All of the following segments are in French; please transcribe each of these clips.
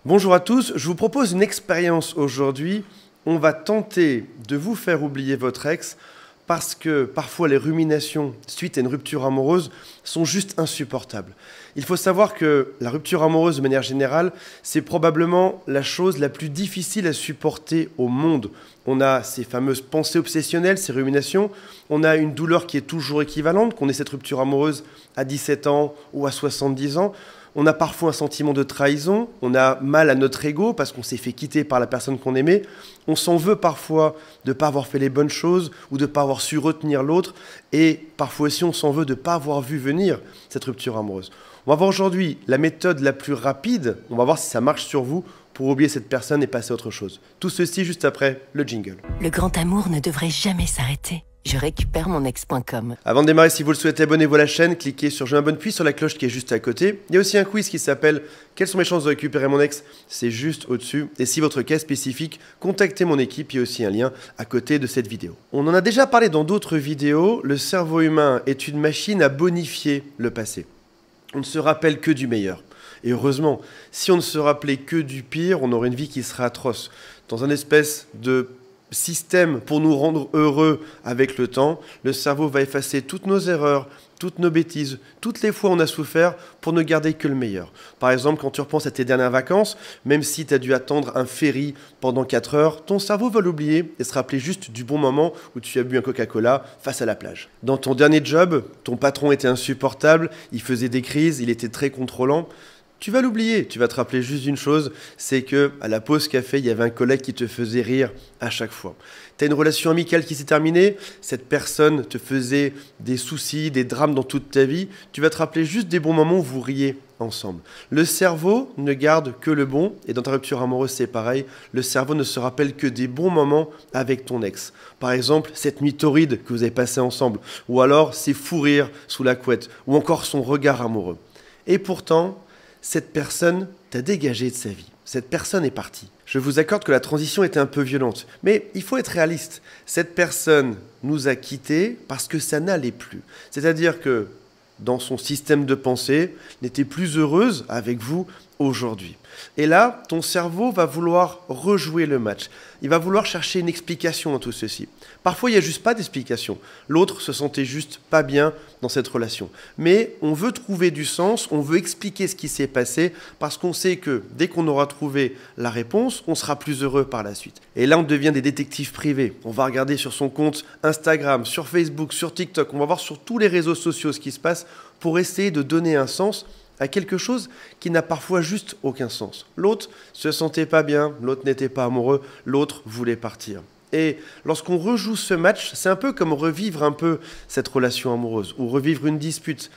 Bonjour à tous, je vous propose une expérience aujourd'hui. On va tenter de vous faire oublier votre ex parce que parfois les ruminations suite à une rupture amoureuse sont juste insupportables. Il faut savoir que la rupture amoureuse de manière générale, c'est probablement la chose la plus difficile à supporter au monde. On a ces fameuses pensées obsessionnelles, ces ruminations, on a une douleur qui est toujours équivalente, qu'on ait cette rupture amoureuse à 17 ans ou à 70 ans. On a parfois un sentiment de trahison, on a mal à notre ego parce qu'on s'est fait quitter par la personne qu'on aimait. On s'en veut parfois de ne pas avoir fait les bonnes choses ou de ne pas avoir su retenir l'autre. Et parfois aussi, on s'en veut de ne pas avoir vu venir cette rupture amoureuse. On va voir aujourd'hui la méthode la plus rapide. On va voir si ça marche sur vous pour oublier cette personne et passer à autre chose. Tout ceci juste après le jingle. Le grand amour ne devrait jamais s'arrêter. Je récupère mon ex.com. Avant de démarrer, si vous le souhaitez, abonnez-vous à la chaîne, cliquez sur Je m'abonne puis sur la cloche qui est juste à côté. Il y a aussi un quiz qui s'appelle Quelles sont mes chances de récupérer mon ex? C'est juste au-dessus. Et si votre cas est spécifique, contactez mon équipe, il y a aussi un lien à côté de cette vidéo. On en a déjà parlé dans d'autres vidéos, le cerveau humain est une machine à bonifier le passé. On ne se rappelle que du meilleur. Et heureusement, si on ne se rappelait que du pire, on aurait une vie qui serait atroce. Dans un espèce de système pour nous rendre heureux avec le temps, le cerveau va effacer toutes nos erreurs, toutes nos bêtises, toutes les fois où on a souffert pour ne garder que le meilleur. Par exemple, quand tu repenses à tes dernières vacances, même si tu as dû attendre un ferry pendant 4 heures, ton cerveau va l'oublier et se rappeler juste du bon moment où tu as bu un Coca-Cola face à la plage. Dans ton dernier job, ton patron était insupportable, il faisait des crises, il était très contrôlant. Tu vas l'oublier, tu vas te rappeler juste d'une chose, c'est que à la pause café, il y avait un collègue qui te faisait rire à chaque fois. Tu as une relation amicale qui s'est terminée, cette personne te faisait des soucis, des drames dans toute ta vie, tu vas te rappeler juste des bons moments où vous riez ensemble. Le cerveau ne garde que le bon, et dans ta rupture amoureuse c'est pareil, le cerveau ne se rappelle que des bons moments avec ton ex. Par exemple, cette nuit torride que vous avez passée ensemble, ou alors ses fous rires sous la couette, ou encore son regard amoureux. Et pourtant, cette personne t'a dégagé de sa vie. Cette personne est partie. Je vous accorde que la transition était un peu violente, mais il faut être réaliste. Cette personne nous a quittés parce que ça n'allait plus. C'est-à-dire que dans son système de pensée, n'était plus heureuse avec vous aujourd'hui. Et là, ton cerveau va vouloir rejouer le match. Il va vouloir chercher une explication dans tout ceci. Parfois, il n'y a juste pas d'explication. L'autre se sentait juste pas bien dans cette relation. Mais on veut trouver du sens, on veut expliquer ce qui s'est passé parce qu'on sait que dès qu'on aura trouvé la réponse, on sera plus heureux par la suite. Et là, on devient des détectives privés. On va regarder sur son compte Instagram, sur Facebook, sur TikTok. On va voir sur tous les réseaux sociaux ce qui se passe pour essayer de donner un sens à quelque chose qui n'a parfois juste aucun sens. L'autre se sentait pas bien, l'autre n'était pas amoureux, l'autre voulait partir. Et lorsqu'on rejoue ce match, c'est un peu comme revivre un peu cette relation amoureuse ou revivre une dispute.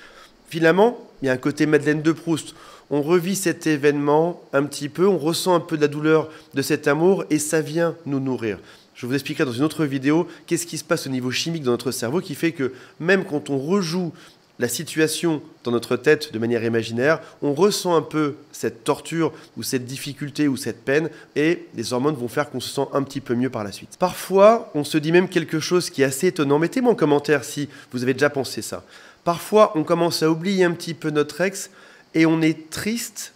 Finalement, il y a un côté Madeleine de Proust. On revit cet événement un petit peu, on ressent un peu de la douleur de cet amour et ça vient nous nourrir. Je vous expliquerai dans une autre vidéo qu'est-ce qui se passe au niveau chimique dans notre cerveau qui fait que même quand on rejoue la situation dans notre tête de manière imaginaire, on ressent un peu cette torture ou cette difficulté ou cette peine et les hormones vont faire qu'on se sent un petit peu mieux par la suite. Parfois, on se dit même quelque chose qui est assez étonnant. Mettez-moi en commentaire si vous avez déjà pensé ça. Parfois, on commence à oublier un petit peu notre ex et on est triste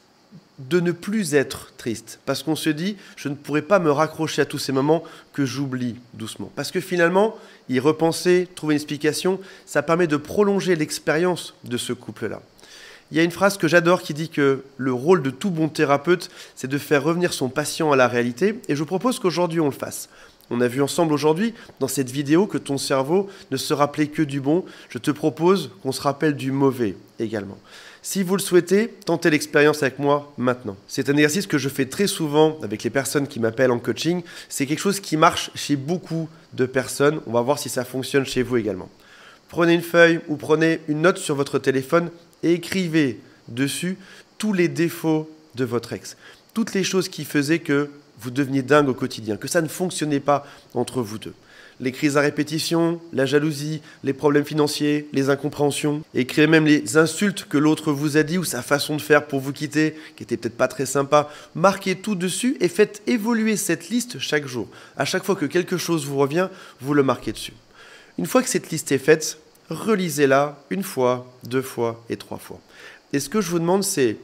de ne plus être triste. Parce qu'on se dit, je ne pourrais pas me raccrocher à tous ces moments que j'oublie doucement. Parce que finalement, y repenser, trouver une explication, ça permet de prolonger l'expérience de ce couple-là. Il y a une phrase que j'adore qui dit que le rôle de tout bon thérapeute, c'est de faire revenir son patient à la réalité. Et je vous propose qu'aujourd'hui, on le fasse. On a vu ensemble aujourd'hui, dans cette vidéo, que ton cerveau ne se rappelait que du bon. Je te propose qu'on se rappelle du mauvais également. Si vous le souhaitez, tentez l'expérience avec moi maintenant. C'est un exercice que je fais très souvent avec les personnes qui m'appellent en coaching. C'est quelque chose qui marche chez beaucoup de personnes. On va voir si ça fonctionne chez vous également. Prenez une feuille ou prenez une note sur votre téléphone et écrivez dessus tous les défauts de votre ex. Toutes les choses qui faisaient que vous deveniez dingue au quotidien, que ça ne fonctionnait pas entre vous deux. Les crises à répétition, la jalousie, les problèmes financiers, les incompréhensions. Écrivez même les insultes que l'autre vous a dit ou sa façon de faire pour vous quitter, qui était peut-être pas très sympa. Marquez tout dessus et faites évoluer cette liste chaque jour. À chaque fois que quelque chose vous revient, vous le marquez dessus. Une fois que cette liste est faite, relisez-la une fois, 2 fois et 3 fois. Et ce que je vous demande, c'est,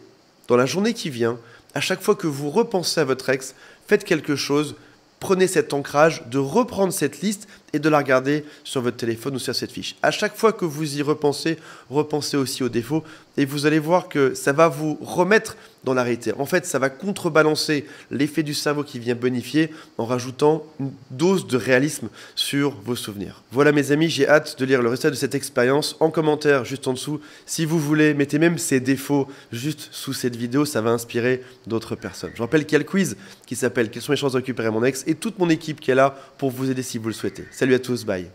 dans la journée qui vient, À chaque fois que vous repensez à votre ex, faites quelque chose. Prenez cet ancrage de reprendre cette liste et de la regarder sur votre téléphone ou sur cette fiche. À chaque fois que vous y repensez, repensez aussi aux défauts et vous allez voir que ça va vous remettre dans la réalité. En fait, ça va contrebalancer l'effet du cerveau qui vient bonifier en rajoutant une dose de réalisme sur vos souvenirs. Voilà mes amis, j'ai hâte de lire le résultat de cette expérience en commentaire juste en dessous. Si vous voulez, mettez même ces défauts juste sous cette vidéo, ça va inspirer d'autres personnes. Je rappelle qu'il y a le quiz qui s'appelle « Quelles sont mes chances de récupérer mon ex ?» et toute mon équipe qui est là pour vous aider si vous le souhaitez. Salut à tous, bye.